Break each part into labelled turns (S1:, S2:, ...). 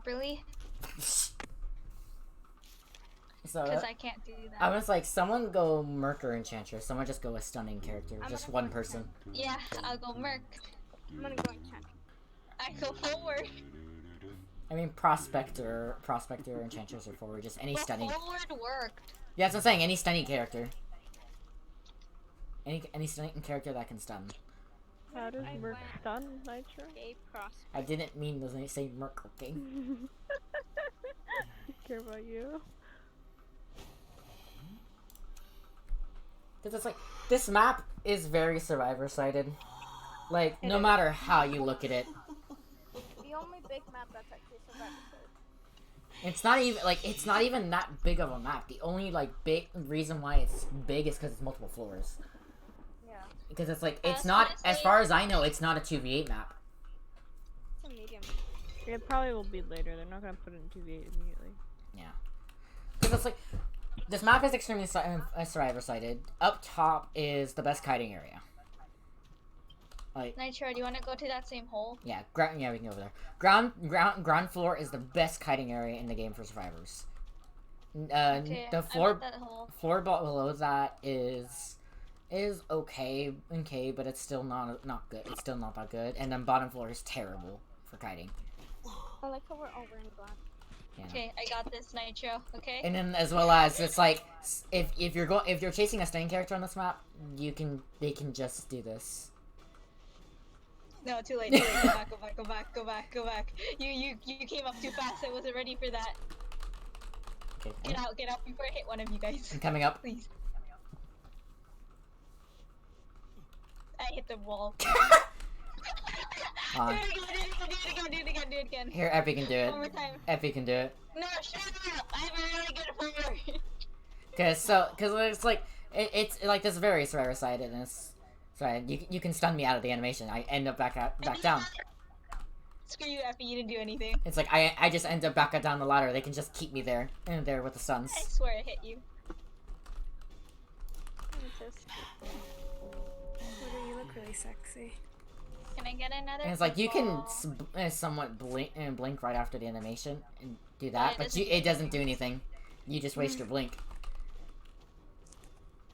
S1: properly.
S2: So
S1: Because I can't do that.
S2: I was like, someone go Merc or Enchantress. Someone just go a stunning character. Just one person.
S1: Yeah, I'll go Merc.
S3: I'm gonna go Enchantress.
S1: I go forward.
S2: I mean, Prospector, Enchantress, or forward. Just any stunning.
S1: Forward worked.
S2: Yeah, that's what I'm saying. Any stunning character. Any stunning character that can stun.
S4: How does Merc stun, Nitro?
S2: I didn't mean to say Merc, okay?
S4: Care about you.
S2: Because it's like, this map is very survivor-sided. Like, no matter how you look at it.
S3: The only big map that's actually survivor.
S2: It's not even that big of a map. The only, like, big reason why it's big is because it's multiple floors.
S3: Yeah.
S2: Because it's like, it's not, as far as I know, it's not a 2v8 map.
S3: It's a medium.
S4: It probably will be later. They're not gonna put it in 2v8 immediately.
S2: Yeah. Because it's like, this map is extremely survivor-sided. Up top is the best kiting area. Like,
S1: Nitro, do you want to go to that same hole?
S2: yeah, yeah, we can go over there. Ground floor is the best kiting area in the game for survivors.
S1: Okay,
S2: The
S1: I'm at that hole.
S2: floor below that is okay, but it's still not good. It's still not that good. And then bottom floor is terrible for kiting.
S3: I like how we're all wearing black.
S2: Yeah.
S1: Okay, I got this, Nitro. Okay.
S2: And then as well as it's like, if you're chasing a stunning character on this map, they can just do this.
S1: No, too late. Go back. You came up too fast. I wasn't ready for that.
S2: Okay.
S1: Get out before I hit one of you guys.
S2: I'm coming up.
S1: Please. I hit the wall.
S2: On.
S1: Do it again.
S2: Here, Epi can do it.
S1: One more time.
S2: Epi can do it.
S1: No, shut up! I'm a really good forward.
S2: Cause it's like it's like this very survivor sided, and it's sorry you can stun me out of the animation. I end up back down.
S1: Screw you, Effie. You didn't do anything.
S2: It's like I just end up back down the ladder. They can just keep me there with the stuns.
S1: I swear I hit you.
S3: You look really sexy.
S1: Can I get another?
S2: And it's like you can
S1: ball?
S2: somewhat blink right after the animation and do that,
S1: it
S2: but
S1: doesn't
S2: it doesn't do anything. You just waste your blink.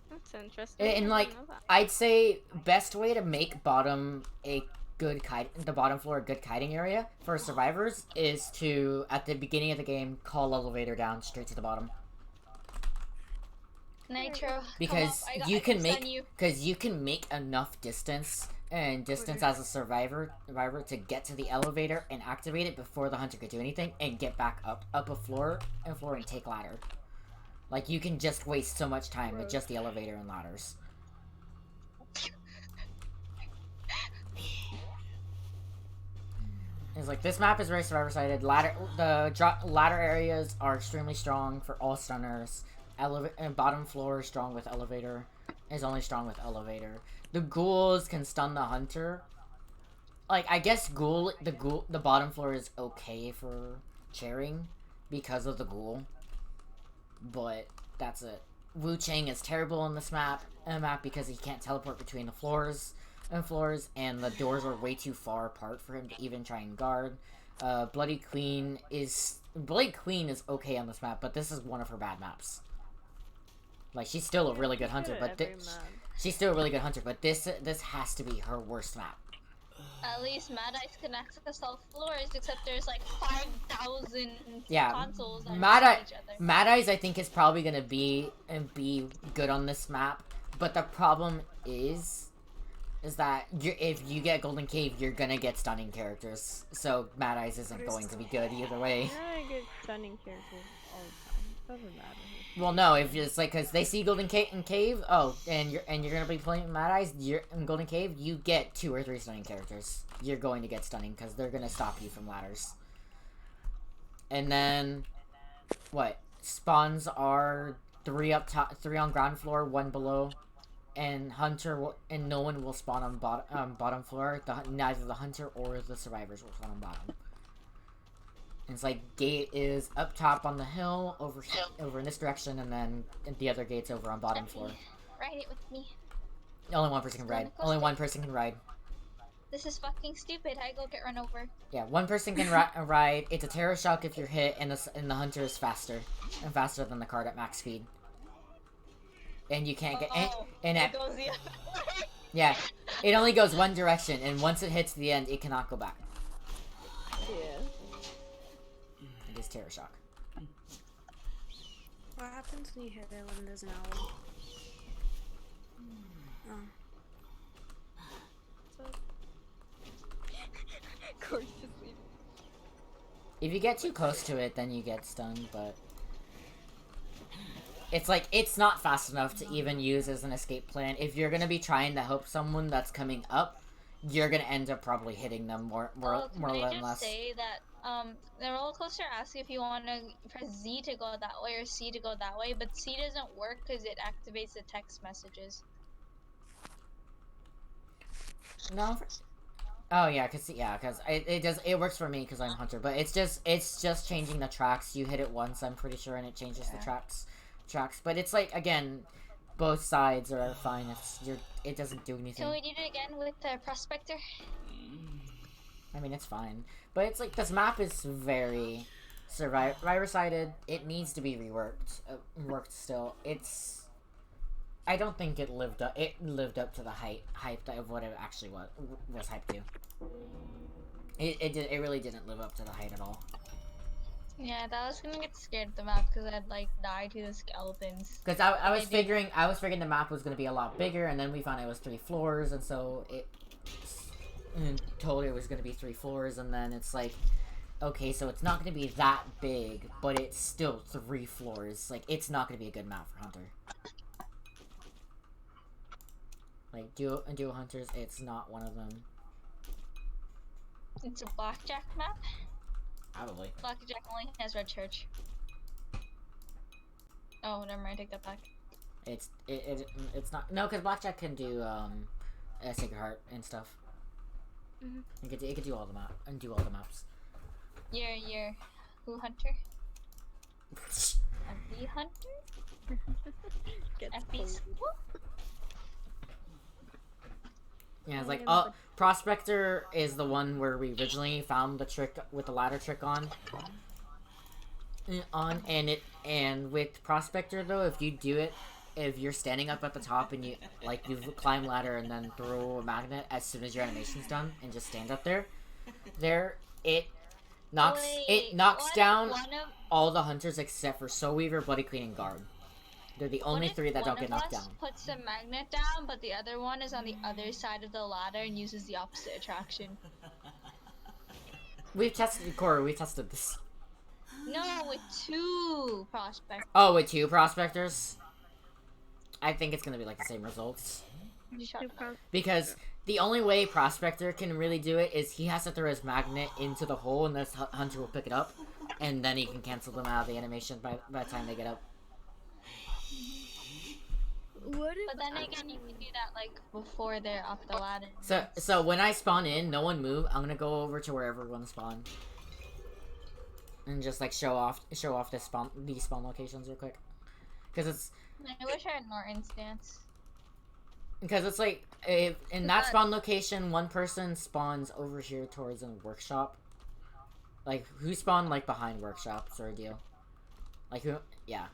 S3: That's interesting.
S2: And like I'd say best way to make bottom a good the bottom floor a good kiting area for survivors is to at the beginning of the game call elevator down straight to the bottom.
S1: Nitro.
S2: Because
S1: come up.
S2: you
S1: I
S2: can
S1: stun you.
S2: make enough distance as a survivor to get to the elevator and activate it before the hunter could do anything and get back up a floor and take ladder. Like you can just waste so much time with just the elevator and ladders. It's like this map is very survivor sided. Ladder areas are extremely strong for all stunners. And bottom floor is strong with elevator. Is only strong with elevator. The ghouls can stun the hunter. Like I guess the bottom floor is okay for chairing because of the ghoul. But that's it. Wu Chang is terrible on this map because he can't teleport between the floors, and the doors are way too far apart for him to even try and guard. Bloody Queen is okay on this map, but this is one of her bad maps. Like she's still a really good hunter, but this has to be her worst map.
S1: At least Mad Eyes can access all floors, except there's like 5,000 consoles on
S2: Mad
S1: each other.
S2: Mad Eyes I think is probably gonna be good on this map, but the problem is that if you get Golden Cave, you're gonna get stunning characters. So Mad Eyes isn't going to be good either way.
S4: You're gonna get stunning characters all the time. Doesn't matter.
S2: Well, no, if it's like because they see Golden Cave, and you're gonna be playing Mad Eyes, you're in Golden Cave, you get 2 or 3 stunning characters. You're going to get stunning because they're gonna stop you from ladders. And then, what spawns are 3 up top, 3 on ground floor, 1 below, and no one will spawn on bottom floor. Neither the hunter or the survivors will spawn on bottom. And it's like gate is up top on the hill over in this direction, and then the other gate's over on bottom floor.
S1: Ride it with me.
S2: Only one person can ride. Only one person can ride.
S1: This is fucking stupid. I go get run over.
S2: Yeah, one person can ride. It's a terror shock if you're hit, and the hunter is faster than the card at max speed. And you can't get and
S1: it goes the other way.
S2: yeah, it only goes one direction, and once it hits the end, it cannot go back.
S4: Yeah.
S2: It is terror shock.
S5: What happens when you hit it when there's an owl? Oh.
S1: Koru's just leaving.
S2: If you get too close to it, then you get stunned, but it's like, it's not fast enough to even use as an escape plan. If you're gonna be trying to help someone that's coming up, you're gonna end up probably hitting them more
S1: Can I
S2: than
S1: just
S2: less.
S1: say that the roller coaster asks if you want to press Z to go that way or C to go that way, but C doesn't work because it activates the text messages.
S2: No. Oh yeah, cause it works for me because I'm hunter, but it's just changing the tracks. You hit it once, I'm pretty sure, and it changes the tracks. But it's like, again, both sides are fine. It doesn't do anything.
S1: Can we do it again with the prospector?
S2: I mean, it's fine, but it's like, this map is very survivor-sided. It needs to be worked still. I don't think it lived up to the hype of what it actually was hyped to. It really didn't live up to the hype at all.
S1: Yeah, I thought I was gonna get scared of the map because I'd like die to the skeletons.
S2: Because I was figuring the map was gonna be a lot bigger, and then we found it was 3 floors, and so told it was gonna be 3 floors, and then it's like, okay, so it's not gonna be that big, but it's still 3 floors. Like, it's not gonna be a good map for Hunter. Like, duo hunters, it's not one of them.
S1: It's a blackjack map.
S2: Probably.
S1: Blackjack only has red church. Oh, never mind. Take that back.
S2: It's not, no, because blackjack can do a Sacred Heart and stuff. It could do all the maps.
S1: You're who hunter? FB hunter? FB school?
S2: Yeah, it's like, Prospector is the one where we originally found the trick with the ladder trick on, and with Prospector though, if you do it, if you're standing up at the top and you climb ladder and then throw a magnet as soon as your animation's done and just stand up there, it knocks down all the hunters except for Soul Weaver, Bloody Queen, and Guard. They're the only 3 that don't get knocked down.
S1: One of us puts the magnet down, but the other one is on the other side of the ladder and uses the opposite attraction.
S2: We've tested Koru. We tested this.
S1: No, with 2 prospectors.
S2: Oh, with 2 prospectors? I think it's gonna be like the same results. Because the only way Prospector can really do it is he has to throw his magnet into the hole, and this hunter will pick it up, and then he can cancel them out of the animation by the time they get up.
S1: But then again, you can do that like before they're up the ladder.
S2: So when I spawn in, no one move. I'm gonna go over to where everyone spawned, and just like show off these spawn locations real quick, because it's.
S1: I wish I had more instance.
S2: Because it's like, in that spawn location, one person spawns over here towards a workshop. Like, who spawned like behind workshops or a deal? Like who? Yeah.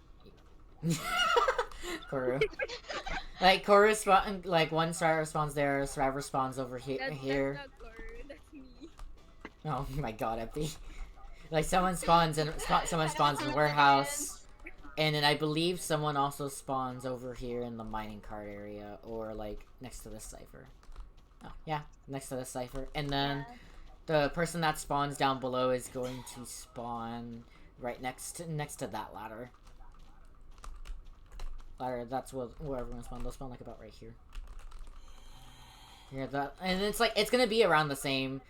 S2: Koru. Like, Koru spawn, like, one survivor spawns there, survivor spawns over here.
S5: That's not Koru, that's me.
S2: Oh my god, Epi. Like, someone spawns in the warehouse, and then I believe someone also spawns over here in the mining cart area, or like next to this cipher. Oh, yeah, next to this cipher. And then the person that spawns down below is going to spawn right next to that ladder. That's where everyone spawned. They'll spawn like about right here. Yeah, and it's like, it's gonna be around the same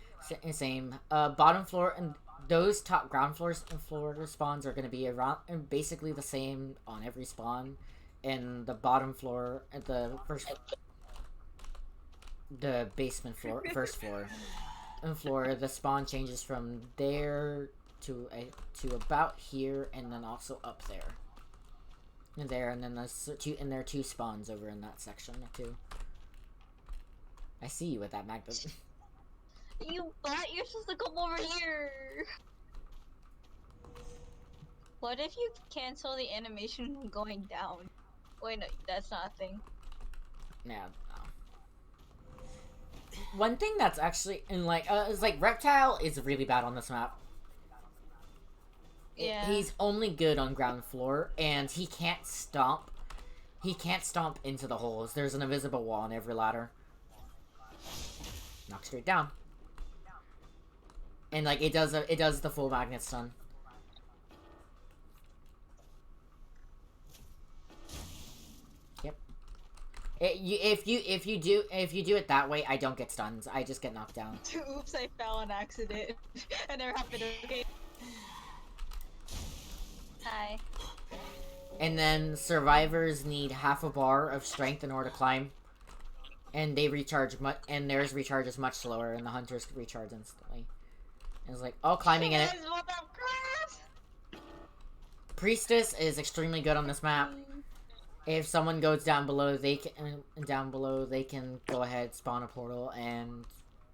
S2: bottom floor, and those top ground floor spawns are gonna be around basically the same on every spawn. And the bottom floor at the basement floor, first floor, the spawn changes from there to about here, and then also up there. And then there are 2 spawns over in that section too. I see you with that magnet.
S1: You bot, you're supposed to come over here. What if you cancel the animation from going down? Wait, no, that's not a thing.
S2: Yeah. One thing that's actually in like is like Reptile is really bad on this map.
S1: Yeah.
S2: He's only good on ground floor, and he can't stomp. He can't stomp into the holes. There's an invisible wall on every ladder. Knock straight down. And like it does the full magnet stun. Yep. If you do it that way, I don't get stuns. I just get knocked down.
S1: Oops, I fell on accident. And never happened again. Hi.
S2: And then survivors need half a bar of strength in order to climb. And they recharge and theirs recharges much slower, and the hunters recharge instantly. And it's like, oh, climbing in it. Priestess is extremely good on this map. If someone goes down below, they can go ahead, spawn a portal, and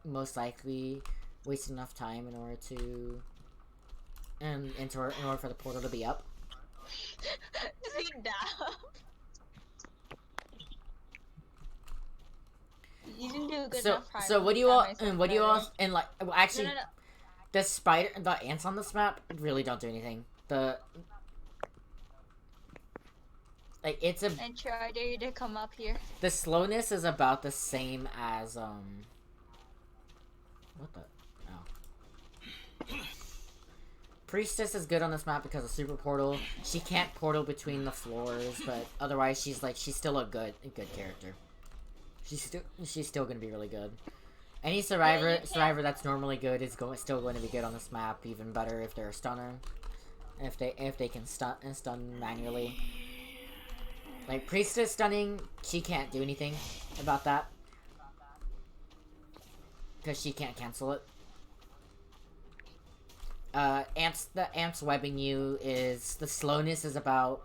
S2: most likely waste enough time in order to in order for the portal to be up.
S1: Is he down? You didn't do a good enough prime.
S2: So what do you all and like well, actually
S1: No.
S2: the ants on this map really don't do anything. Like it's a
S1: And try, I dare you to come up here.
S2: the slowness is about the same as what the oh. Priestess is good on this map because of super portal. She can't portal between the floors, but otherwise she's still a good character. She's still gonna be really good. Any survivor that's normally good is still going to be good on this map. Even better if they're a stunner, if they can stun manually. Like Priestess stunning, she can't do anything about that because she can't cancel it. The amps webbing you is the slowness is about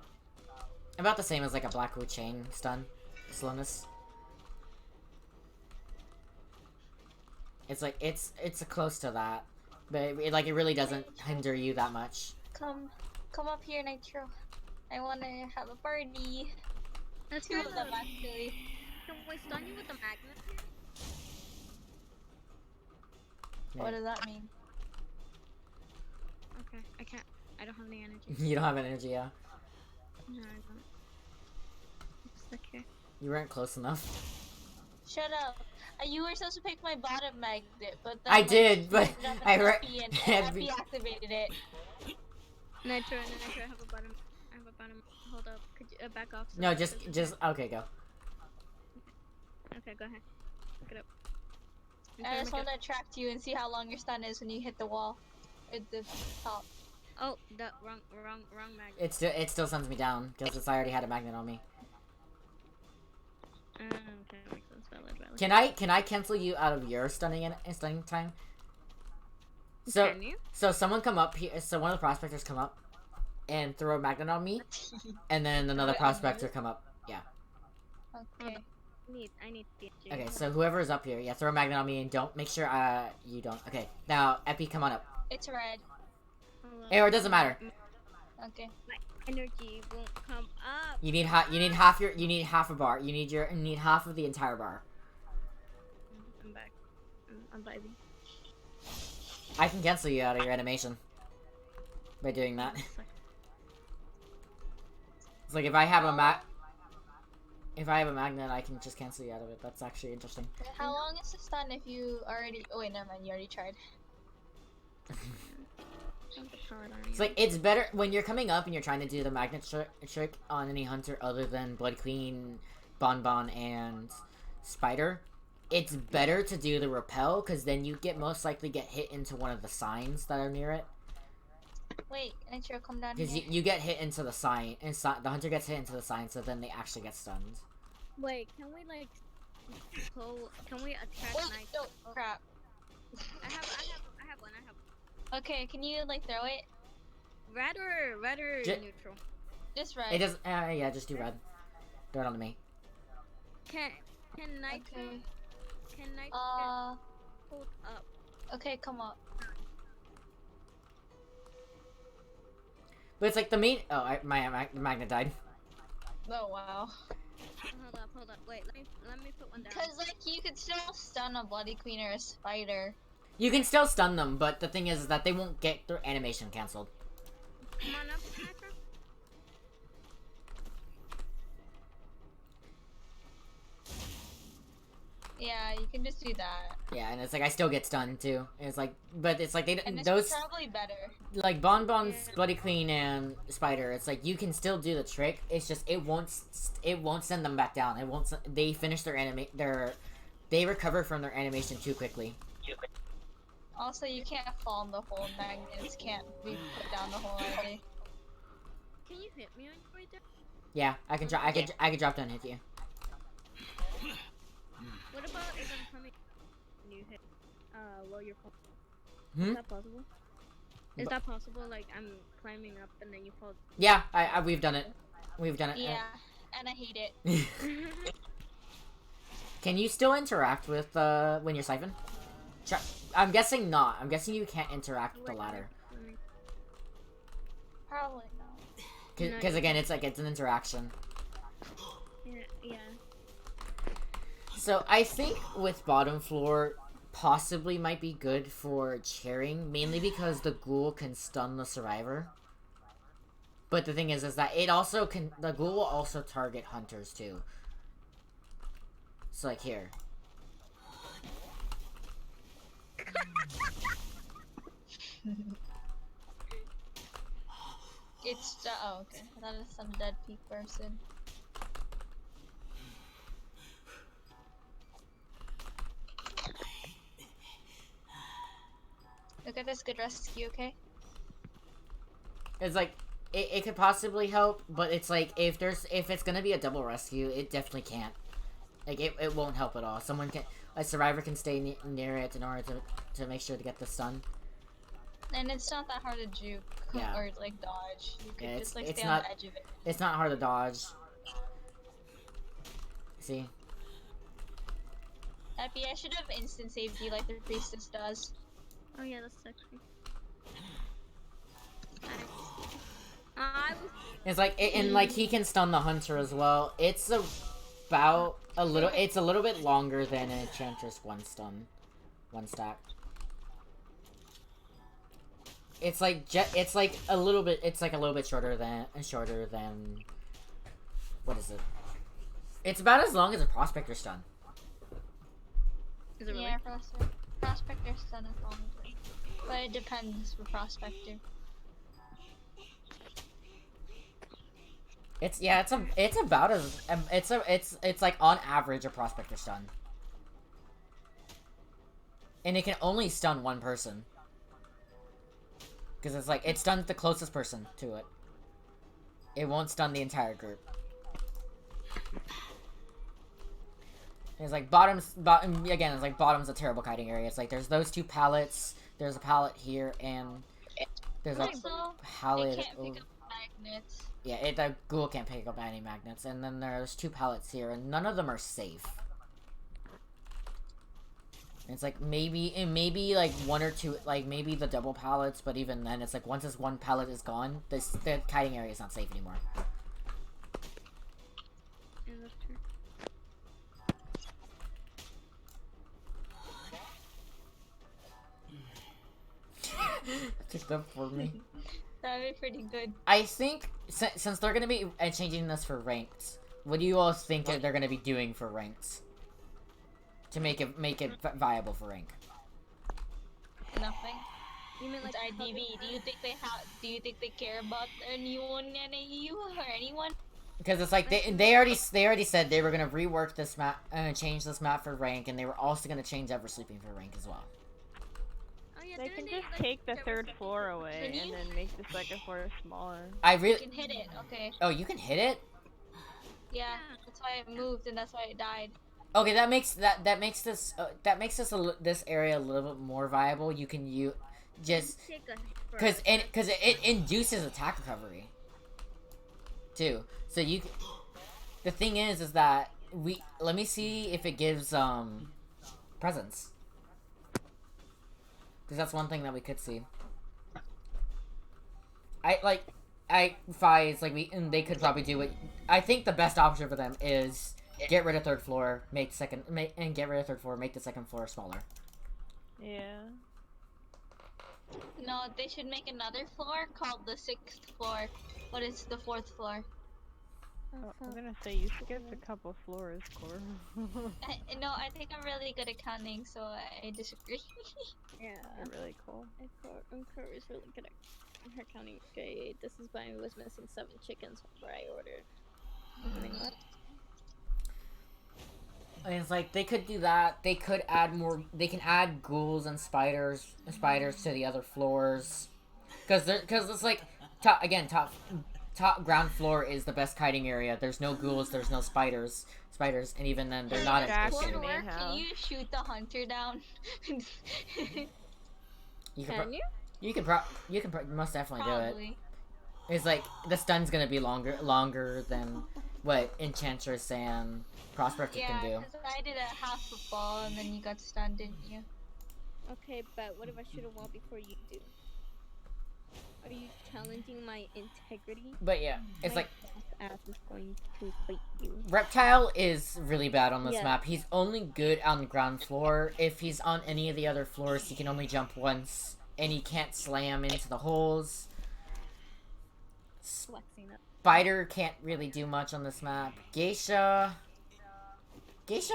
S2: the same as like a Blackwood chain stun slowness. It's like it's close to that, but it really doesn't hinder you that much.
S1: Come up here, Nitro. I wanna have a party.
S5: That's
S1: Two
S5: good.
S1: of them actually.
S5: Can we stun you with the magnet here?
S1: What does that mean?
S5: Okay, I can't. I don't have any energy.
S2: You don't have energy, yeah.
S5: No, I don't. It's okay.
S2: You weren't close enough.
S1: Shut up. You were supposed to pick my bottom magnet, but then,
S2: I did, but I
S1: Happy activated it.
S5: Nitro, I have a bottom. Hold up. Could you back off?
S2: No, just okay, go.
S5: Okay, go ahead. Pick it up.
S1: I just want to attract you and see how long your stun is when you hit the wall. At the top.
S5: Oh, the wrong magnet.
S2: It still sends me down because I already had a magnet on me.
S5: Okay, makes sense. Valid.
S2: Can I cancel you out of your stunning time? So
S5: Can you?
S2: so someone come up here. So one of the prospectors come up and throw a magnet on me, and then another prospector come up. Yeah.
S1: Okay.
S5: I need PNG.
S2: Okay. So whoever is up here, yeah, throw a magnet on me and don't make sure you don't. Okay. Now Epi, come on up.
S1: It's red.
S2: Or it doesn't matter.
S1: Okay.
S5: My energy won't come up.
S2: You need half a bar. You need half of the entire bar.
S5: I'm back. I'm vibing.
S2: I can cancel you out of your animation by doing that. It's like if I have a magnet, I can just cancel you out of it. That's actually interesting.
S1: How long is the stun if you already? Oh wait, never mind. You already tried.
S2: It's like it's better when you're coming up and you're trying to do the magnet trick on any hunter other than Blood Queen, Bonbon, and Spider. It's better to do the repel because then you most likely get hit into one of the signs that are near it.
S1: Wait, Nitro, come down
S2: Because
S1: here.
S2: you get hit into the sign, and the hunter gets hit into the sign, so then they actually get stunned.
S5: Wait, can we like can we attract
S1: Wait,
S5: knights?
S1: no, crap.
S5: I have one.
S1: Okay, can you like throw it?
S5: Red or neutral?
S1: Just red.
S2: It does. Yeah, just do red. Throw it onto me.
S5: Can Nitro
S1: Okay.
S5: can Nitro
S1: Uh,
S5: hold up?
S1: Okay, come up.
S2: But it's like the main. Oh, my magnet died.
S1: Oh wow.
S5: Hold up. Wait, let me put one down.
S1: Cause like you could still stun a bloody queen or a spider.
S2: You can still stun them, but the thing is that they won't get their animation canceled.
S5: Come on up, Nitro.
S1: Yeah, you can just do that.
S2: Yeah, and it's like I still get stunned too. And it's like, but it's like they
S1: And it's
S2: those
S1: probably better.
S2: like Bonbon's
S5: Yeah.
S2: Bloody Queen and Spider. It's like you can still do the trick. It's just it won't send them back down. It won't. They finish they recover from their animation too quickly.
S1: Also, you can't fall in the hole. Magnets can't be put down the hole already.
S5: Can you hit me on your way down?
S2: Yeah, I can drop. I can drop down and hit you.
S5: What about if I'm coming and you hit while you're falling?
S2: Hmm?
S5: Is that possible? Is that possible? Like I'm climbing up and then you fall.
S2: Yeah, we've done it. We've done it.
S1: Yeah, and I hate it.
S2: Can you still interact with when you're siphon? I'm guessing not. I'm guessing you can't interact with the ladder.
S1: Probably not.
S2: Because again, it's like it's an interaction.
S5: Yeah.
S2: So I think with bottom floor possibly might be good for cheering, mainly because the ghoul can stun the survivor. But the thing is that it also can. The ghoul will also target hunters too. So like here.
S1: It's oh okay. I thought it was some dead peak person. Look at this good rescue, okay?
S2: It's like it could possibly help, but it's like if it's gonna be a double rescue, it definitely can't. Like it won't help at all. A survivor can stay near it in order to make sure to get the stun.
S1: And it's not that hard to juke
S2: Yeah.
S1: or like dodge. You could
S2: Yeah,
S1: just like
S2: it's
S1: stay
S2: not-
S1: on the edge of it.
S2: It's not hard to dodge. See?
S1: Epi, I should have instant saved you like the priestess does.
S5: Oh yeah, that's actually. I was.
S2: It's like and like he can stun the hunter as well. It's about a little. It's a little bit longer than an enchantress one stack. It's like it's like a little bit. It's like a little bit shorter than. What is it? It's about as long as a prospector stun.
S5: Is it really?
S1: Yeah, prospector stun is longer. But it depends for prospector.
S2: It's about as it's like on average a prospector stun. And it can only stun one person. Because it's like, it stuns the closest person to it. It won't stun the entire group. And it's like, again, it's like bottom's a terrible kiting area. It's like, there's those two pallets, there's a pallet here, and there's a
S1: Also,
S2: pallet.
S1: they can't pick up magnets.
S2: Yeah, the ghoul can't pick up any magnets. And then there's two pallets here, and none of them are safe. It's like maybe like one or two, like maybe the double pallets, but even then, it's like once this one pallet is gone, the kiting area is not safe anymore.
S5: Yeah, that's true.
S2: Just up for me.
S1: That'd be pretty good.
S2: I think since they're gonna be changing this for ranked, what do you all think that they're gonna be doing for ranked to make it viable for rank?
S1: Nothing.
S5: You mean like
S1: It's IDV. Do you think they care about anyone in EU or anyone?
S2: Because it's like they already said they were gonna rework this map and change this map for rank, and they were also gonna change Eversleeping for rank as well.
S5: Oh yeah,
S4: They
S5: didn't
S4: can just
S5: like,
S4: take the
S5: there
S4: third
S5: was-
S4: floor away
S1: Can
S4: and
S1: you?
S4: then make the second floor smaller.
S2: I
S1: You
S2: really.
S1: can hit it. Okay.
S2: Oh, you can hit it.
S1: Yeah, that's why it moved and that's why it died.
S2: Okay, that makes this area a little bit more viable. You can just
S5: Take a hit for
S2: because it induces attack recovery too. So the thing is that let me see if it gives presence. Because that's one thing that we could see. And they could probably do it. I think the best option for them is get rid of third floor, make get rid of third floor, make the second floor smaller.
S4: Yeah.
S1: No, they should make another floor called the 6th floor, but it's the 4th floor.
S4: Oh, I'm gonna say you skipped a couple floors, Koru.
S1: No, I think I'm really good at counting, so I disagree.
S5: Yeah.
S4: You're really cool.
S5: Koru is really good at her counting. Okay, this is why I was missing 7 chickens before I ordered. I mean, what?
S2: And it's like they could do that. They could add more. They can add ghouls and spiders to the other floors, because it's like top ground floor is the best kiting area. There's no ghouls. There's no spiders, and even then they're not as
S4: Exactly.
S2: good.
S1: Where can
S4: house.
S1: you shoot the hunter down?
S2: You
S5: Can you?
S2: you can most definitely do it.
S1: Probably.
S2: It's like the stun's gonna be longer than what Enchantress and Prospector can
S1: Yeah,
S2: do.
S1: because I did a half a ball and then you got stunned, didn't you?
S5: Okay, but what if I shoot a wall before you do? Are you challenging my integrity?
S2: But yeah, it's
S5: My
S2: like
S5: ass is going to fight you.
S2: Reptile is really bad on this
S5: Yeah.
S2: map. He's only good on the ground floor. If he's on any of the other floors, he can only jump once, and he can't slam into the holes.
S5: Flexing up.
S2: Spider can't really do much on this map. Geisha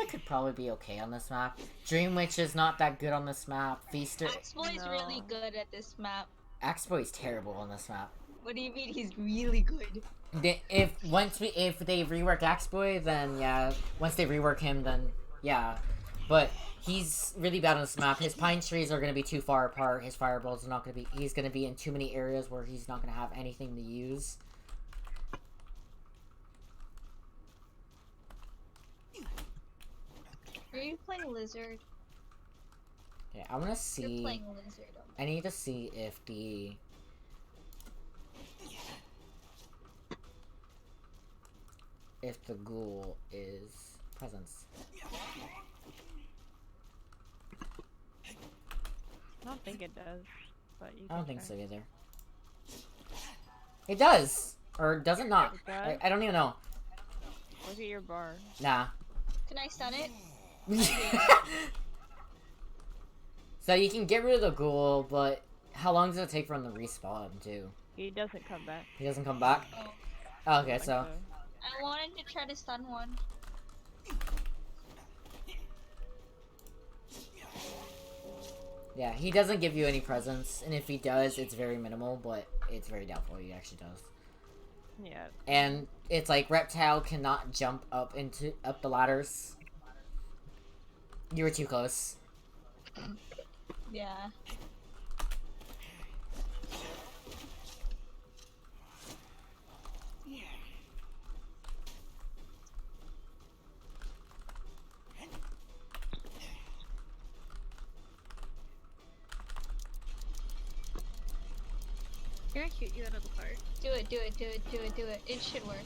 S2: could probably be okay on this map. Dream Witch is not that good on this map. Feaster,
S1: Axeboy's
S4: No.
S1: really good at this map.
S2: Axeboy is terrible on this map.
S1: What do you mean he's really good?
S2: If they rework Axeboy, then yeah. Once they rework him, then yeah. But he's really bad on this map. His pine trees are gonna be too far apart. His fireballs are not gonna be. He's gonna be in too many areas where he's not gonna have anything to use.
S1: Are you playing Lizard?
S2: Yeah, I wanna
S1: You're
S2: see.
S1: playing Lizard.
S2: I need to see if the ghoul is presence.
S4: I don't think it does, but you
S2: I don't
S4: can
S2: think
S4: try.
S2: so either. It does, or does it not?
S4: It does?
S2: I don't even know.
S4: Look at your bar.
S2: Nah.
S1: Can I stun it?
S2: So you can get rid of the ghoul, but how long does it take for him to respawn too?
S4: He doesn't come back.
S2: He doesn't come back?
S1: Oh.
S2: Oh, okay,
S4: Like
S2: so
S1: I wanted to try to stun one.
S2: yeah, he doesn't give you any presence, and if he does, it's very minimal, but it's very doubtful he actually does.
S4: Yeah.
S2: And it's like Reptile cannot jump up the ladders. You were too close.
S1: Yeah.
S5: Can I shoot you out of the park?
S1: Do it, do it, do it, do it, do it. It should work.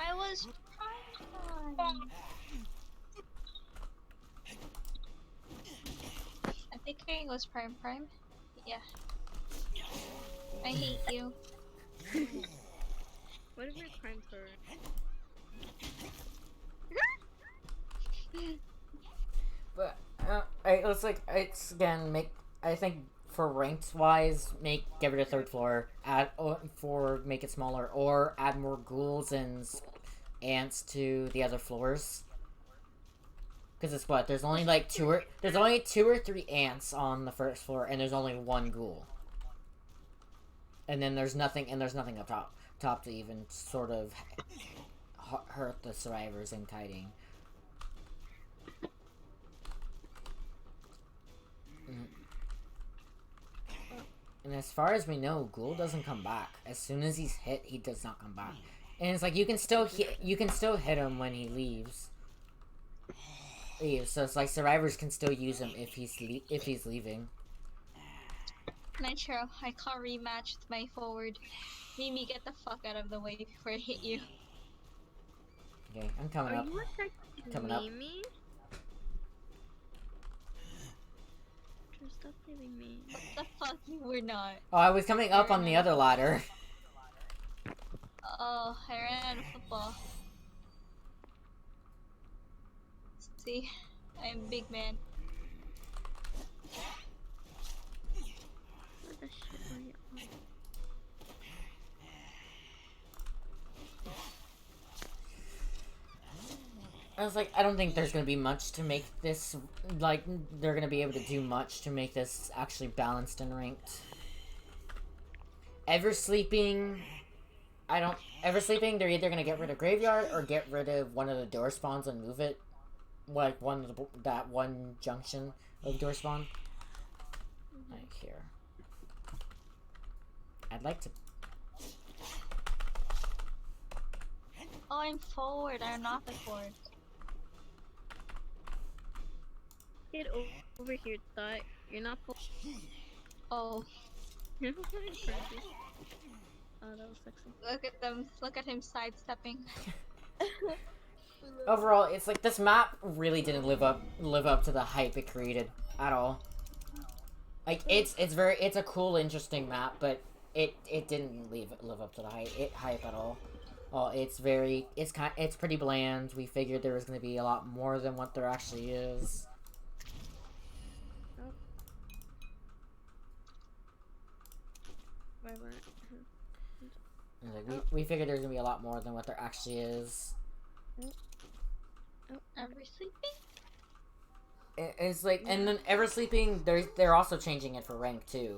S1: I was prime. I think it was prime. Yeah. I hate you.
S5: What if we're crime for?
S2: But it's again I think for ranked wise get rid of third floor, make it smaller, or add more ghouls and ants to the other floors. Because it's what there's only like two or three ants on the first floor, and there's only one ghoul. And then there's nothing up top to even sort of hurt the survivors in kiting. And as far as we know, Ghoul doesn't come back. As soon as he's hit, he does not come back. And it's like you can still hit him when he leaves. leaves. So it's like survivors can still use him if he's leaving.
S1: Nitro, I call rematch with my forward. Mimi, get the fuck out of the way before I hit you.
S2: Okay, I'm coming
S5: Are
S2: up.
S5: you attacking
S2: Coming up.
S5: Mimi? Stop hitting me.
S1: What the fuck? You were not.
S2: Oh, I was coming up on the other ladder.
S1: Oh, I ran out of football. See, I'm a big man.
S5: What the shit are you on?
S2: I was like, I don't think there's gonna be much to make this, like, they're gonna be able to do much to make this actually balanced and ranked. Eversleeping, Eversleeping, they're either gonna get rid of Graveyard or get rid of one of the door spawns and move it, like, that one junction of door spawn. Like, here. I'd like to...
S1: Oh, I'm forward. I'm not the forward.
S5: Get over here, thought. You're not full.
S1: Oh,
S5: Oh, that was sexy.
S1: look at them. Look at him sidestepping.
S2: Overall, it's like, this map really didn't live up to the hype it created at all. Like, it's a cool, interesting map, but it didn't live up to the hype at all. Well, it's pretty bland. We figured there was going to be a lot more than what there actually is.
S5: Oh.
S2: And, like, we figured there's going to be a lot more than what there actually is.
S5: Oh,
S1: Eversleeping?
S2: It's like, and then Eversleeping, they're also changing it for rank too.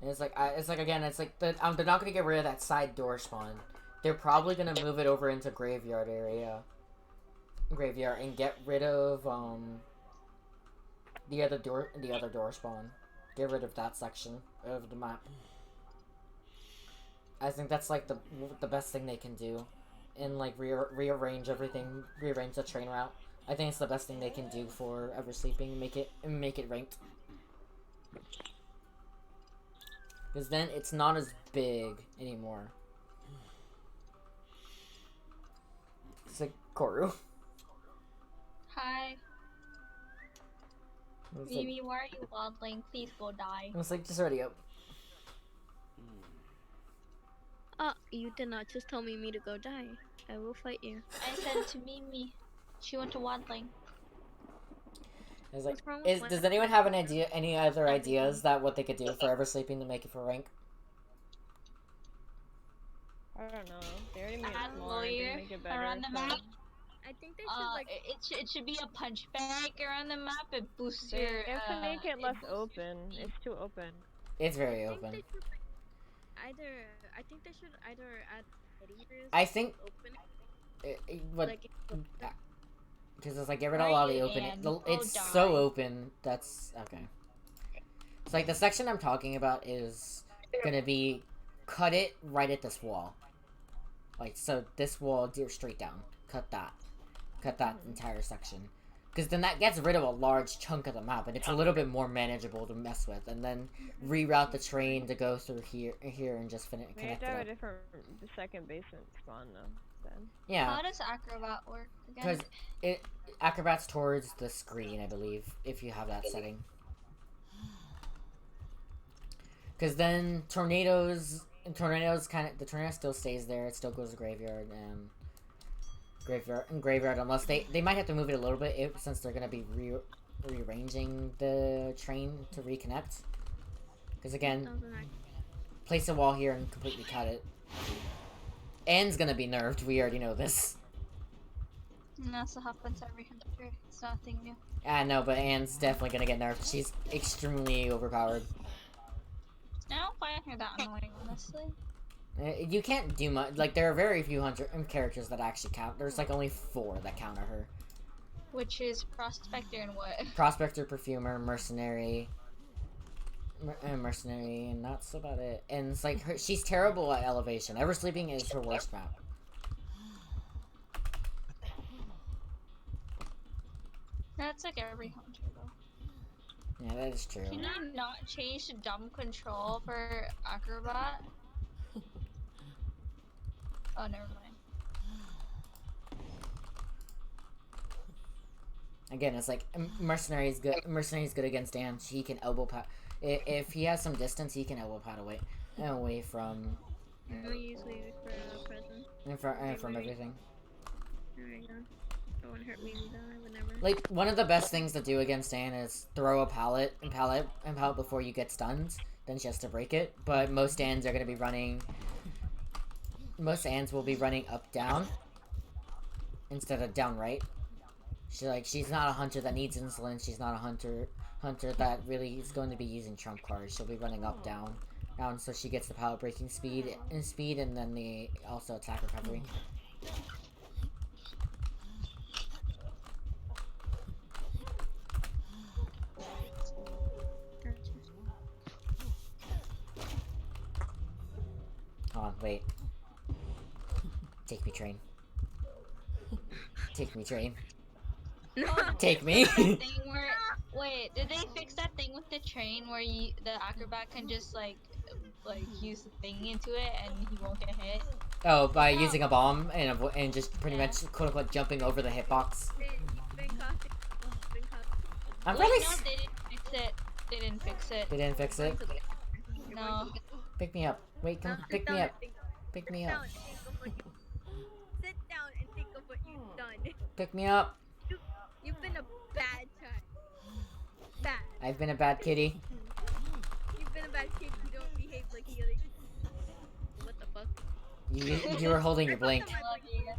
S2: And it's like again, it's like they're not gonna get rid of that side door spawn. They're probably gonna move it over into graveyard and get rid of the other door spawn. Get rid of that section of the map. I think that's like the best thing they can do. And like rearrange everything, rearrange the train route. I think it's the best thing they can do for Eversleeping and make it ranked. Because then it's not as big anymore. It's like Koru.
S1: Hi.
S2: It's
S1: Mimi, why are you waddling? Please go die.
S2: it's like just already up.
S5: You did not just tell me to go die. I will fight you.
S1: I said to Mimi. She went to waddling.
S2: It's like,
S5: What's wrong with
S2: does anyone have any other ideas that what they could do for Eversleeping to make it for rank?
S4: I don't know. They already made
S1: Add
S4: it smaller and
S1: lawyer
S4: didn't make it better.
S1: around the map.
S5: I think they should like.
S1: It should be a punch bag around the map. It boosts
S4: They
S1: your.
S4: have to make it less
S1: boosts
S4: open.
S1: your speed.
S4: It's too open.
S2: It's very
S5: I think
S2: open.
S5: they should, like, I think they should either add barriers.
S2: I think what
S5: Like,
S2: because it's like get rid of a lot of the open. It's so open. That's okay. It's like the section I'm talking about is gonna be cut it right at this wall. Like so, this wall straight down. Cut that entire section. Because then that gets rid of a large chunk of the map, and it's a little bit more manageable to mess with. And then reroute the train to go through here and just
S4: We have
S2: connect
S4: to
S2: it
S4: have a
S2: up.
S4: different second basement spawn though. Then.
S2: Yeah,
S1: How does Acrobat work
S2: because
S1: again?
S2: Acrobat's towards the screen, I believe, if you have that setting. Because then tornado still stays there. It still goes to graveyard and graveyard unless they might have to move it a little bit since they're gonna be rearranging the train to reconnect. Because again, place a wall here and completely cut it. N's gonna be nerfed. We already know this.
S1: And that's what happens every hunter. It's nothing new.
S2: I know, but Anne's definitely gonna get nerfed. She's extremely overpowered.
S1: I don't find her that annoying, honestly.
S2: You can't do much. Like, there are very few characters that actually count. There's, like, only 4 that counter her.
S1: Which is Prospector and what?
S2: Prospector, Perfumer, Mercenary, and that's about it. And it's like, she's terrible at elevation. Eversleeping is her worst map.
S1: That's like every hunter though.
S2: Yeah, that is true.
S1: Can you not change the jump control for acrobat? Oh, never mind.
S2: Again, it's like mercenary is good. Mercenary is good against Dan. He can elbow pad. If he has some distance, he can elbow pad away from
S5: I'll usually for a present.
S2: and from everything.
S5: There we go. Don't want to hurt me either. I would never.
S2: Like one of the best things to do against Dan is throw a pallet before you get stunned. Then she has to break it. But most Dans are gonna be running. Most Ans will be running up down instead of down right. She's not a hunter that needs insulin. She's not a hunter that really is going to be using trump cards. She'll be running up down, so she gets the pallet breaking speed, and then the also attack recovery. Hold on, wait. Take me, train. Take me, train. Take me.
S1: Thing where, wait, did they fix that thing with the train where the acrobat can just like use the thing into it and he won't get hit?
S2: Oh, by using a bomb and just pretty much quote unquote jumping over the hitbox. I'm
S1: Wait,
S2: really.
S1: no, they didn't fix it. They didn't fix it.
S2: They didn't fix it.
S1: No.
S2: Pick me up. Wait, come pick me up. Pick me up.
S5: Sit down and think of what you've done.
S2: Pick me up.
S5: You've been a bad child. Bad.
S2: I've been a bad kitty.
S5: You've been a bad kid. You don't behave like the other. What the fuck?
S2: You were holding your blink.
S1: I love you.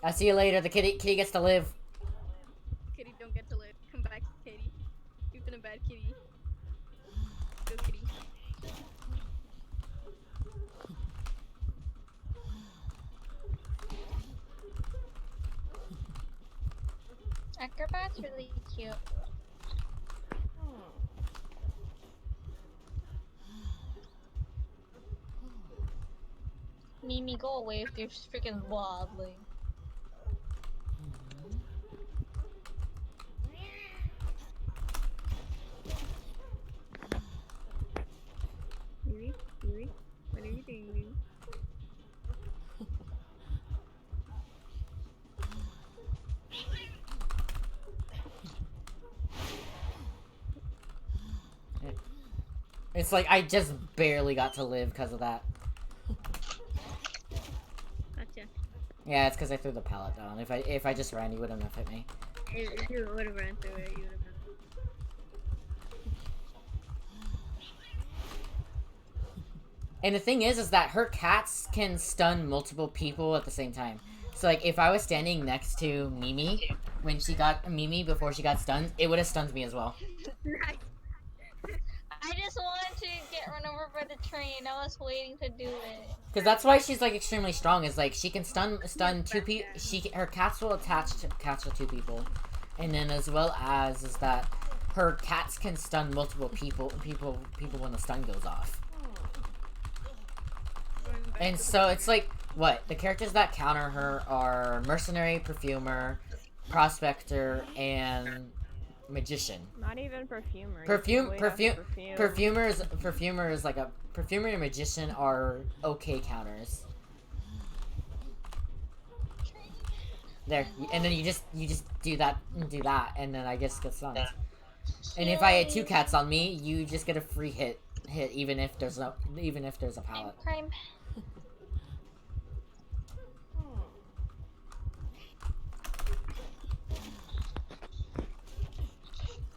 S2: I'll see you later. The kitty gets to live.
S5: Kitty don't get to live. Come back, Kitty. You've been a bad kitty. Go, Kitty.
S1: Acrobat's really cute. Mimi, go away if you're freaking wobbling.
S5: Yuri? Yuri? What are you doing, Yuri?
S2: It's like I just barely got to live because of that.
S5: Gotcha.
S2: Yeah, it's because I threw the pallet down. If I just ran, you wouldn't have hit me.
S5: If you would have ran through it, you would have been.
S2: And the thing is that her cats can stun multiple people at the same time. So like, if I was standing next to Mimi when she got Mimi before she got stunned, it would have stunned me as well.
S5: Nice.
S1: I just wanted to get run over by the train. I was waiting to do it.
S2: Because that's why she's like extremely strong. Is like she can stun two people. Her cats will attach to two people, and then as well as is that her cats can stun multiple people when the stun goes off. And so it's like what the characters that counter her are mercenary, perfumer, prospector, and magician.
S4: Not even perfumer.
S2: Perfumer is like a perfumer and magician are okay counters. There, and then you just do that, and then I just get stunned. And if I had two cats on me, you just get a free hit even if there's a pallet.
S1: Crime.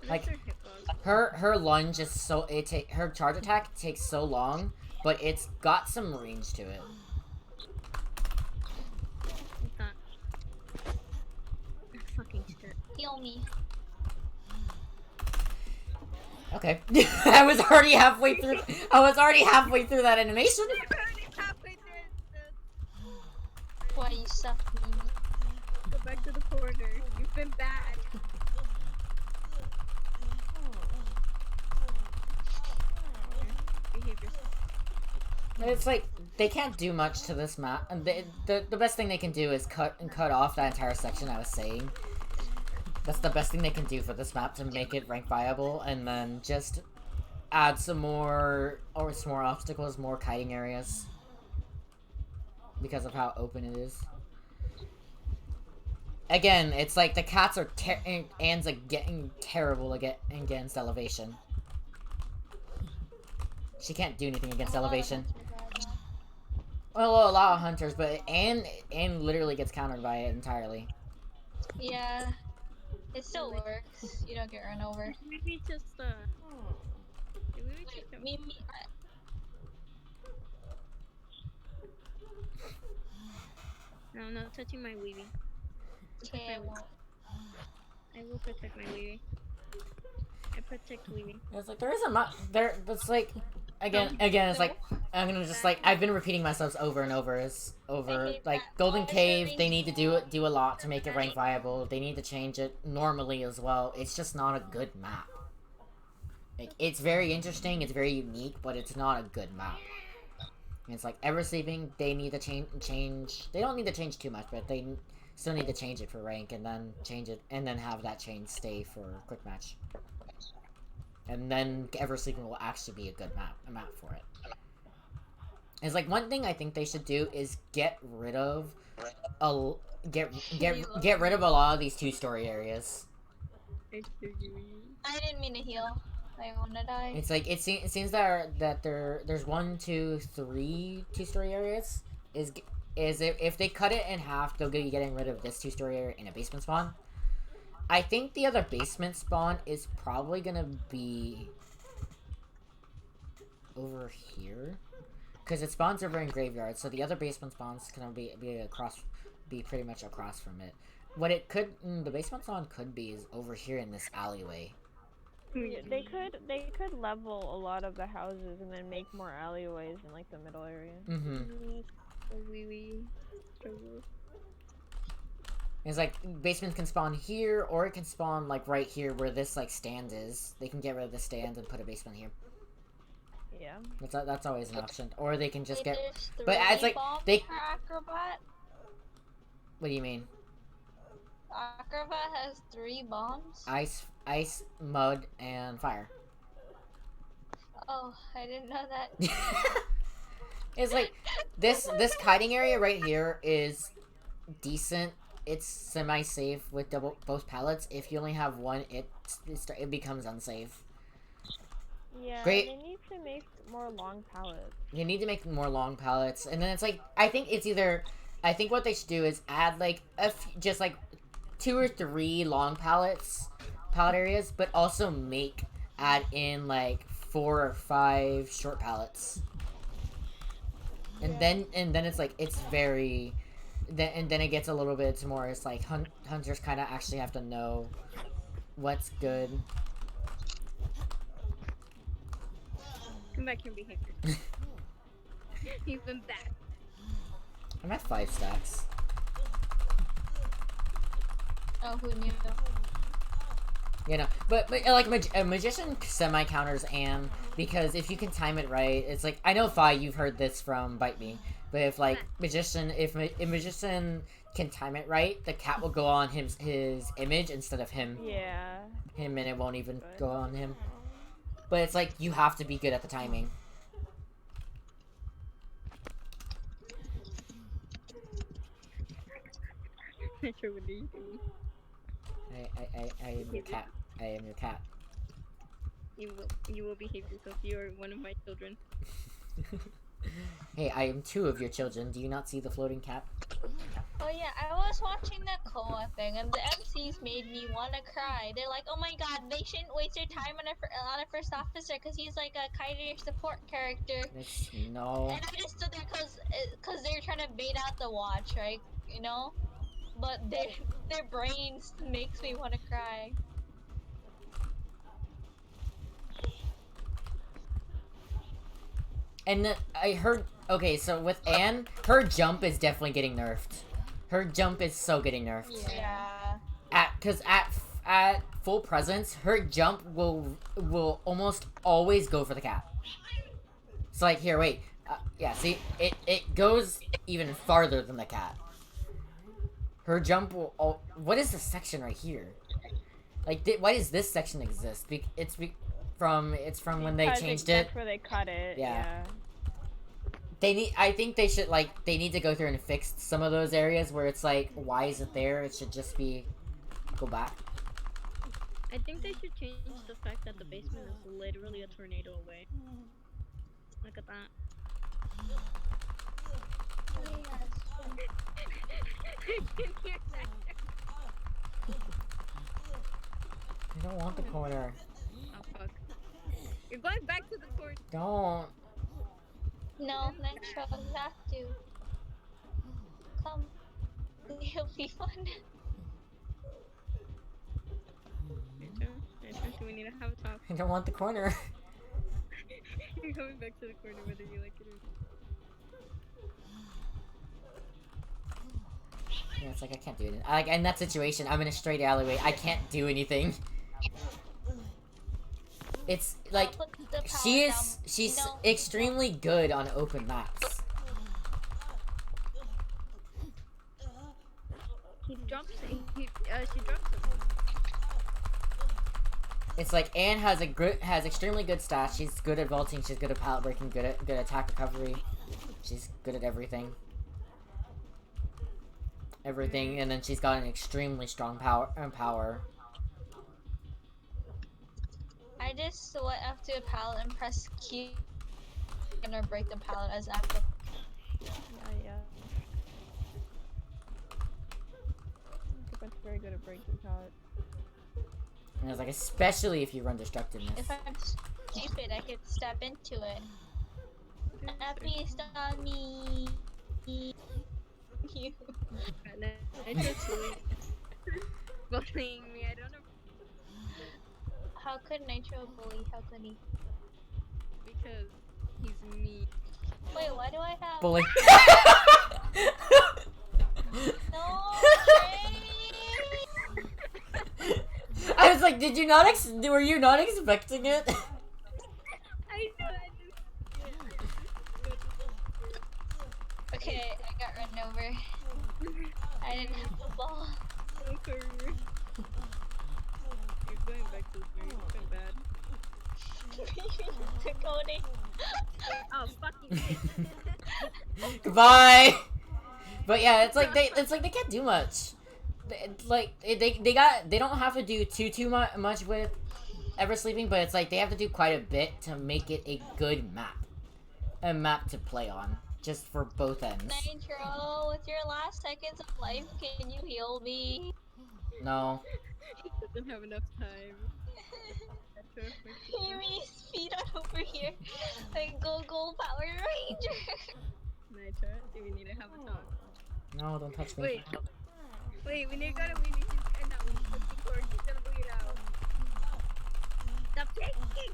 S2: Like her lunge is so her charge attack takes so long, but it's got some range to it.
S5: Fucking shit.
S1: Heal me.
S2: Okay, I was already halfway through. That animation.
S1: Why you suck, Mimi?
S5: Go back to the corner. You've been bad. Behave yourself.
S2: It's like they can't do much to this map, and the best thing they can do is cut off that entire section I was saying. That's the best thing they can do for this map to make it rank viable, and then just add some more obstacles, more kiting areas, because of how open it is. Again, it's like the cats are Anne's like getting terrible against elevation. She can't do anything against elevation. Well, a lot of hunters, but Anne literally gets countered by it entirely.
S1: Yeah. It still works. You don't get run over.
S5: Maybe just maybe just No, I'm not touching my weavy.
S1: Okay, I won't.
S5: I will protect my weavy. I protect weavy.
S2: It's like there isn't much there. That's like again. It's like I'm gonna just like I've been repeating myself over and over. Like Golden Cave. They need to do a lot to make it rank viable. They need to change it normally as well. It's just not a good map. Like it's very interesting. It's very unique, but it's not a good map. And it's like Eversleeping. They need to change. They don't need to change too much, but they still need to change it for rank, and then change it, and then have that change stay for quick match. And then Eversleeping will actually be a good map for it. It's like one thing I think they should do is get rid of get rid of a lot of these 2-story areas.
S1: I didn't mean to heal. I wanna die.
S2: It's like it seems that there's 1, 2, 3 2-story areas. If they cut it in half, they'll be getting rid of this 2-story area in a basement spawn. I think the other basement spawn is probably gonna be over here, because it spawns over in graveyard. So the other basement spawns gonna be pretty much across from it. What it could, the basement spawn could be is over here in this alleyway.
S4: Yeah, they could level a lot of the houses and then make more alleyways in like the middle area.
S2: It's like basements can spawn here, or it can spawn like right here where this like stand is. They can get rid of the stand and put a basement here.
S4: Yeah.
S2: That's always an option. Or they can just
S1: Wait,
S2: get.
S1: there's
S2: But it's like
S1: 3 bombs
S2: they.
S1: for Acrobat?
S2: What do you mean?
S1: Acrobat has 3 bombs?
S2: Ice, mud, and fire.
S1: Oh, I didn't know that.
S2: It's like this kiting area right here is decent. It's semi-safe with both pallets. If you only have one, it becomes unsafe.
S4: Yeah,
S2: Great.
S4: they need to make more long pallets.
S2: You need to make more long pallets, and then it's like I think what they should do is add like just like 2 or 3 long pallet areas, but also add in like 4 or 5 short pallets. And then it's like it's very then it gets a little bit more. It's like hunters kind of actually have to know what's good.
S5: Come back here, behavior. You've been back.
S2: I'm at 5 stacks.
S1: Oh, who knew?
S2: You know, but like a magician semi counters Anne, because if you can time it right, it's like I know Fi, you've heard this from Bite Me, but if like if a magician can time it right, the cat will go on his image instead of him.
S4: Yeah.
S2: And it won't even go on him. But it's like you have to be good at the timing.
S5: Not sure what you do.
S2: I am your cat. I am your cat.
S5: You will behave yourself. You are one of my children.
S2: Hey, I am 2 of your children. Do you not see the floating cat?
S1: Oh yeah, I was watching that Koa thing, and the MCs made me want to cry. They're like, "Oh my god, they shouldn't waste their time on a first officer because he's like a kinder support character."
S2: No.
S1: And I just stood there because they're trying to bait out the watch, right? You know, but their brains makes me want to cry.
S2: And I heard. Okay, so with Anne, her jump is definitely getting nerfed. Her jump is so getting nerfed.
S1: Yeah.
S2: Because at full presence, her jump will almost always go for the cat. It's like here, wait. Yeah, see, it goes even farther than the cat. Her jump will. What is this section right here? Like, why does this section exist? It's from when they
S4: Because
S2: changed
S4: that's
S2: it.
S4: where they cut it.
S2: Yeah. I think they should, like, they need to go through and fix some of those areas where it's like, why is it there? It should just be, go back.
S5: I think they should change the fact that the basement is literally a tornado away. Look at that.
S2: I don't want the corner.
S5: Oh fuck. You're going back to the corner.
S2: Don't.
S1: No, Nitro, you have to. Come. It'll be fun.
S5: Nitro, do we need to have a talk?
S2: I don't want the corner.
S5: You're going back to the corner whether you like it or not.
S2: Yeah, it's like I can't do it. Like, in that situation, I'm in a straight alleyway. I can't do anything. It's like
S1: I'll put the power
S2: she's
S1: down. No.
S2: extremely good on open maps.
S5: She drops it.
S2: It's like Anne has extremely good stats. She's good at vaulting. She's good at pallet breaking. Good attack recovery. She's good at everything. And then she's got an extremely strong power.
S1: I just went up to a pallet and pressed Q and or break the pallet as active.
S4: Yeah. I think that's very good at breaking pallets.
S2: And it's like, especially if you run destructiveness.
S1: If I'm stupid, I could step into it. Please stop me. You.
S5: Nitro's bullying me. I don't know.
S1: How could Nitro bully? How could he?
S5: Because he's me.
S1: Wait, why do I have?
S2: Bully.
S1: No,
S2: I was like, did you not were you not expecting it?
S5: I know.
S1: Okay, I got run over. I didn't have the ball.
S5: Okay. You're going back to the very bad.
S1: Cody.
S5: Oh, fucking shit.
S2: Goodbye. But yeah, it's like they can't do much. They don't have to do too much with Eversleeping, but it's like they have to do quite a bit to make it a good map to play on, just for both ends.
S1: Nitro, with your last seconds of life, can you heal me?
S2: No.
S5: He doesn't have enough time.
S1: Hear me, speed on over here. Like go Power Ranger.
S5: Nitro, do we need to have a talk?
S2: No, don't touch me.
S5: Wait, we need to go to Winnie's and that one's cord. He's gonna bleed out. Stop taking!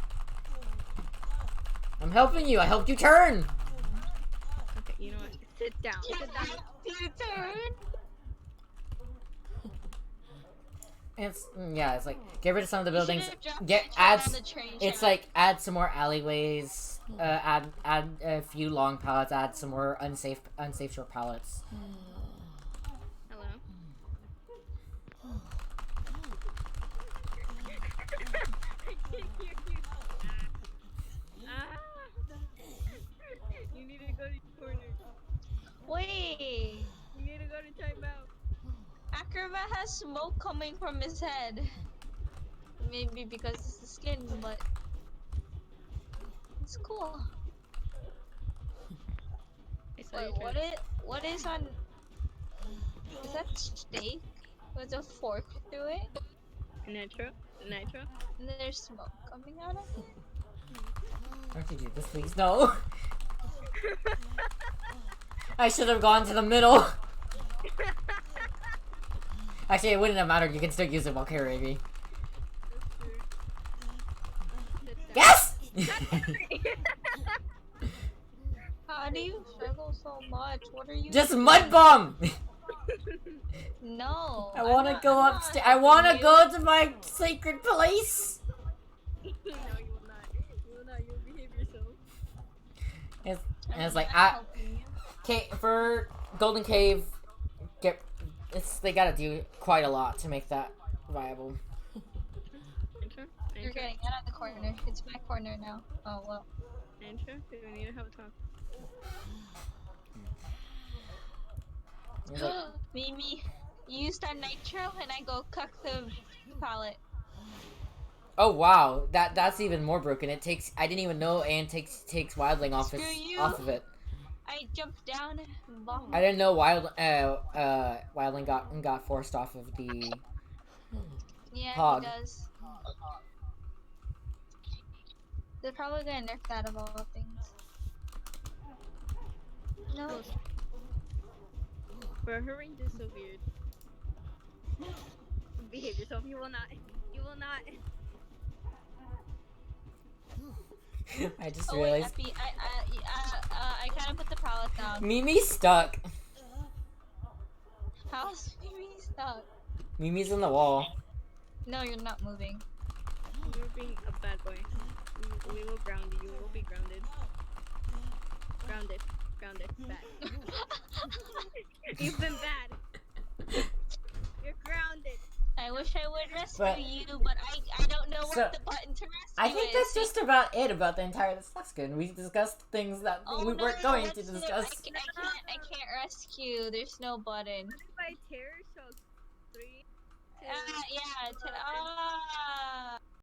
S2: I'm helping you. I helped you turn.
S5: Okay, you know what? Sit down. Sit down.
S1: You turn.
S2: It's like get rid of some of the buildings.
S1: Add
S2: It's like add some more alleyways. Add a few long pallets. Add some more unsafe short pallets.
S5: Hello? I can't hear you. You need to go to the corner.
S1: Wait.
S5: You need to go to timeout.
S1: Acrobat has smoke coming from his head. Maybe because it's the skin, but it's cool. Wait, what is on? Is that steak with a fork through it?
S5: Nitro?
S1: And there's smoke coming out of it?
S2: Don't you do this, please? No. I should have gone to the middle. Actually, it wouldn't have mattered. You can still use it while carrying me. Yes!
S1: How do you struggle so much? What are you?
S2: Just mud bomb.
S1: No.
S2: I want to go upstairs. I want to go to my sacred place.
S5: No, you will not. You will not. You will behave yourself.
S2: It's like for Golden Cave, they gotta do quite a lot to make that viable.
S1: You're getting out of the corner. It's my corner now. Oh well.
S5: Andrew, do we need to have a talk?
S2: He's like,
S1: Mimi, you used on nitro and I go cuck the pallet.
S2: oh wow, that's even more broken. It takes, I didn't even know, and takes wildling off
S1: Screw you.
S2: off of it.
S1: I jumped down.
S2: I didn't know wildling got forced off of the
S1: Yeah,
S2: hog.
S1: he does. They're probably gonna nerf that of all things. No.
S5: Bro, her range is so weird. Behave yourself. You will not. You will not.
S2: I just
S1: Oh wait,
S2: realized
S1: Epi, I kind of put the pallet down.
S2: Mimi's stuck.
S1: How's Mimi stuck?
S2: Mimi's in the wall.
S1: No, you're not moving.
S5: You're being a bad boy. We will ground you. You will be grounded. Grounded. Grounded. Bad. You've been bad. You're grounded.
S1: I wish I would rescue
S2: But-
S1: you, but I don't know
S2: So,
S1: what the button to rescue
S2: I think
S1: is.
S2: that's just about it about the entire discussion. We discussed things that
S1: Oh,
S2: we
S1: no,
S2: weren't
S1: no,
S2: going to
S1: let's do it.
S2: discuss.
S1: I can't rescue. There's no button.
S5: By Terror Shock 3.
S1: Yeah.